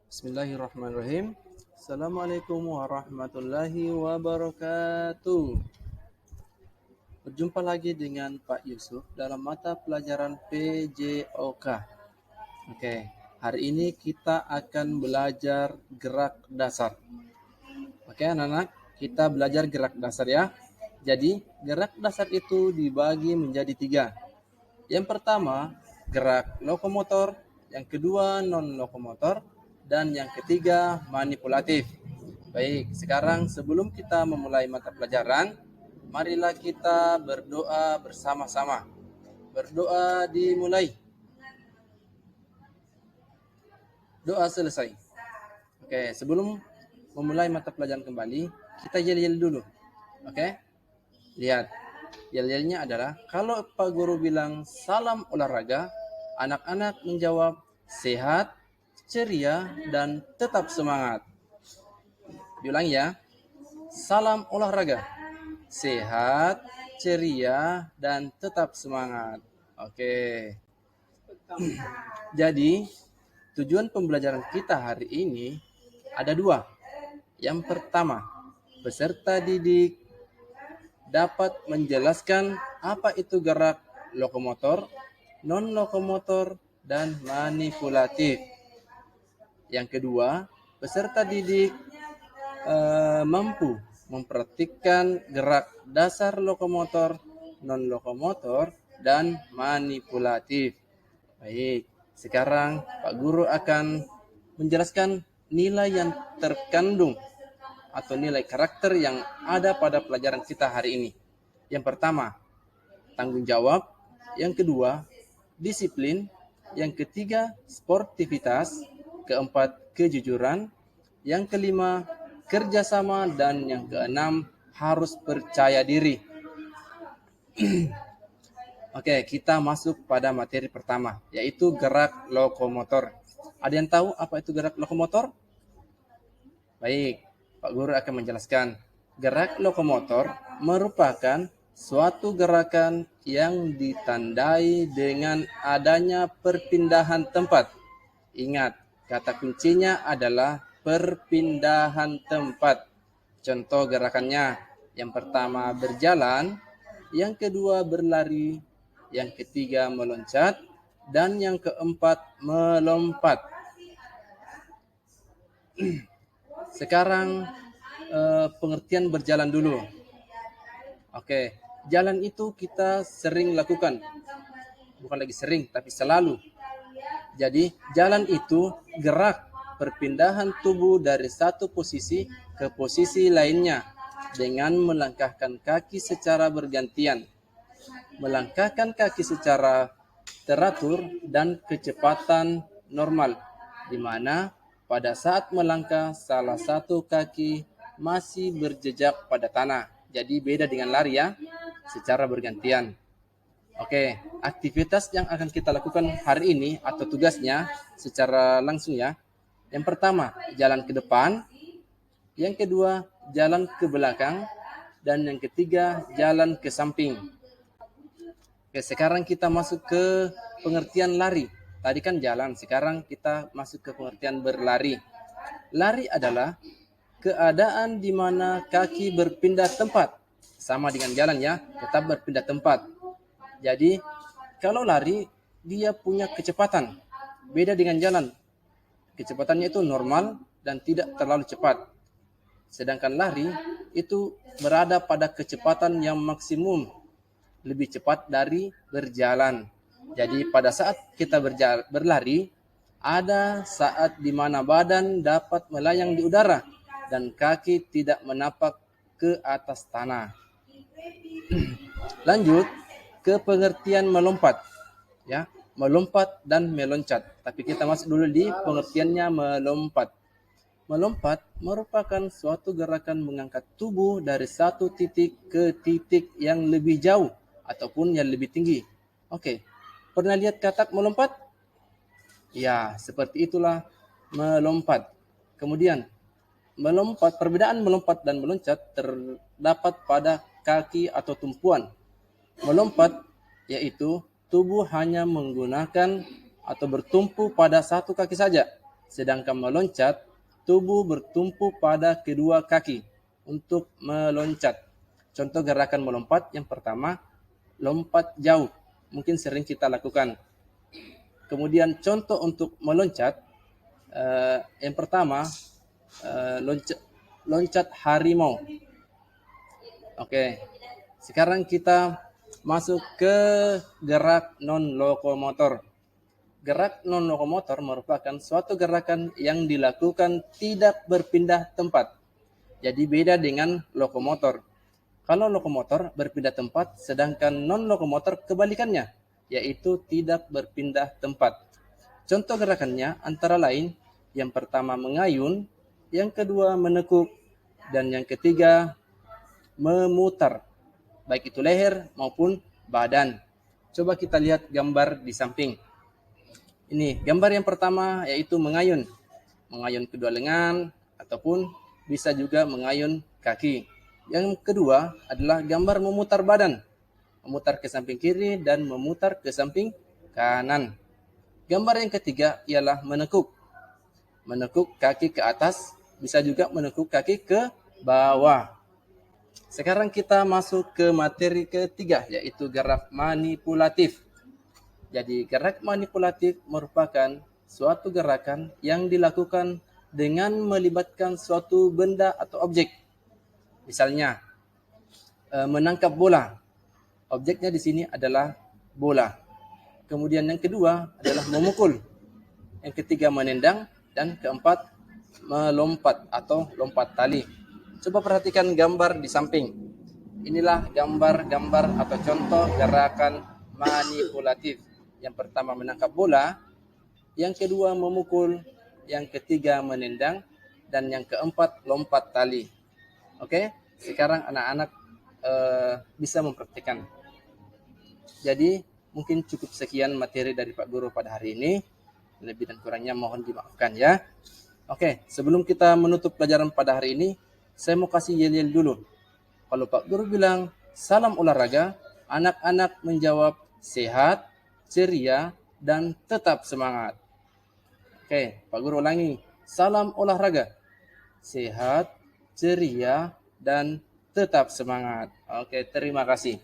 Bismillahirrahmanirrahim. Assalamualaikum warahmatullahi wabarakatuh. Berjumpa lagi dengan Pak Yusuf dalam mata pelajaran PJOK. Oke, hari ini kita akan belajar gerak dasar. Oke, anak-anak, kita belajar gerak dasar ya. Jadi, gerak dasar itu dibagi menjadi 3. Yang pertama, gerak lokomotor, yang kedua non-lokomotor, dan yang ketiga manipulatif. Baik, sekarang sebelum kita memulai mata pelajaran, marilah kita berdoa bersama-sama. Berdoa dimulai. Doa selesai. Oke, sebelum memulai mata pelajaran kembali, kita yel-yel dulu. Oke? Lihat. Yel-yelnya adalah kalau Pak Guru bilang salam olahraga, anak-anak menjawab sehat, ceria, dan tetap semangat. Diulang ya. Salam olahraga. Sehat, ceria, dan tetap semangat. Oke. Jadi, tujuan pembelajaran kita hari ini ada 2. Yang pertama, peserta didik dapat menjelaskan apa itu gerak lokomotor, non-lokomotor, dan manipulatif. Yang kedua, peserta didik mampu memperhatikan gerak dasar lokomotor, non-lokomotor, dan manipulatif. Baik, sekarang Pak Guru akan menjelaskan nilai yang terkandung atau nilai karakter yang ada pada pelajaran kita hari ini. Yang pertama, tanggung jawab. Yang kedua, disiplin. Yang ketiga, sportivitas. Keempat, kejujuran. Yang kelima, kerjasama. Dan yang keenam, harus percaya diri. Oke, kita masuk pada materi pertama, yaitu gerak lokomotor. Ada yang tahu apa itu gerak lokomotor? Baik, Pak Guru akan menjelaskan. Gerak lokomotor merupakan suatu gerakan yang ditandai dengan adanya perpindahan tempat. Ingat, kata kuncinya adalah perpindahan tempat. Contoh gerakannya, yang pertama berjalan, yang kedua berlari, yang ketiga meloncat, dan yang keempat melompat. Sekarang pengertian berjalan dulu. Oke, jalan itu kita sering lakukan. Bukan lagi sering, tapi selalu. Jadi, jalan itu gerak perpindahan tubuh dari satu posisi ke posisi lainnya dengan melangkahkan kaki secara bergantian. Melangkahkan kaki secara teratur dan kecepatan normal, di mana pada saat melangkah, salah satu kaki masih berjejak pada tanah. Jadi beda dengan lari ya, secara bergantian. Oke, aktivitas yang akan kita lakukan hari ini atau tugasnya secara langsung ya. Yang pertama, jalan ke depan. Yang kedua, jalan ke belakang. Dan yang ketiga, jalan ke samping. Oke, sekarang kita masuk ke pengertian lari. Tadi kan jalan, sekarang kita masuk ke pengertian berlari. Lari adalah keadaan di mana kaki berpindah tempat. Sama dengan jalan ya, tetap berpindah tempat. Jadi, kalau lari, dia punya kecepatan. Beda dengan jalan. Kecepatannya itu normal dan tidak terlalu cepat. Sedangkan lari itu berada pada kecepatan yang maksimum. Lebih cepat dari berjalan. Jadi pada saat kita berlari, ada saat di mana badan dapat melayang di udara dan kaki tidak menapak ke atas tanah. Lanjut ke pengertian melompat. Ya, melompat dan meloncat. Tapi kita masuk dulu di pengertiannya melompat. Melompat merupakan suatu gerakan mengangkat tubuh dari satu titik ke titik yang lebih jauh ataupun yang lebih tinggi. Oke. Pernah lihat katak melompat? Ya, seperti itulah melompat. Kemudian, melompat, perbedaan melompat dan meloncat terdapat pada kaki atau tumpuan. Melompat yaitu tubuh hanya menggunakan atau bertumpu pada satu kaki saja. Sedangkan meloncat, tubuh bertumpu pada kedua kaki untuk meloncat. Contoh gerakan melompat yang pertama, lompat jauh. Mungkin sering kita lakukan. Kemudian contoh untuk meloncat, yang pertama, loncat harimau. Oke, sekarang kita masuk ke gerak non-lokomotor. Gerak non-lokomotor merupakan suatu gerakan yang dilakukan tidak berpindah tempat. Jadi beda dengan lokomotor. Kalau lokomotor berpindah tempat, sedangkan non-lokomotor kebalikannya, yaitu tidak berpindah tempat. Contoh gerakannya antara lain, yang pertama mengayun, yang kedua menekuk, dan yang ketiga memutar, baik itu leher maupun badan. Coba kita lihat gambar di samping. Ini gambar yang pertama yaitu mengayun. Mengayun kedua lengan ataupun bisa juga mengayun kaki. Yang kedua adalah gambar memutar badan. Memutar ke samping kiri dan memutar ke samping kanan. Gambar yang ketiga ialah menekuk. Menekuk kaki ke atas, bisa juga menekuk kaki ke bawah. Sekarang kita masuk ke materi ketiga, yaitu gerak manipulatif. Jadi gerak manipulatif merupakan suatu gerakan yang dilakukan dengan melibatkan suatu benda atau objek. Misalnya, menangkap bola. Objeknya di sini adalah bola. Kemudian yang kedua adalah memukul. Yang ketiga menendang. Dan keempat melompat atau lompat tali. Coba perhatikan gambar di samping. Inilah gambar-gambar atau contoh gerakan manipulatif. Yang pertama menangkap bola, yang kedua memukul, yang ketiga menendang, dan yang keempat lompat tali. Oke, sekarang anak-anak bisa mempraktikkan. Jadi mungkin cukup sekian materi dari Pak Guru pada hari ini. Lebih dan kurangnya mohon dimaafkan ya. Oke, sebelum kita menutup pelajaran pada hari ini, saya mau kasih yel-yel dulu. Kalau Pak Guru bilang salam olahraga, anak-anak menjawab sehat, ceria, dan tetap semangat. Oke, Pak Guru ulangi. Salam olahraga, sehat, ceria, dan tetap semangat. Oke, terima kasih.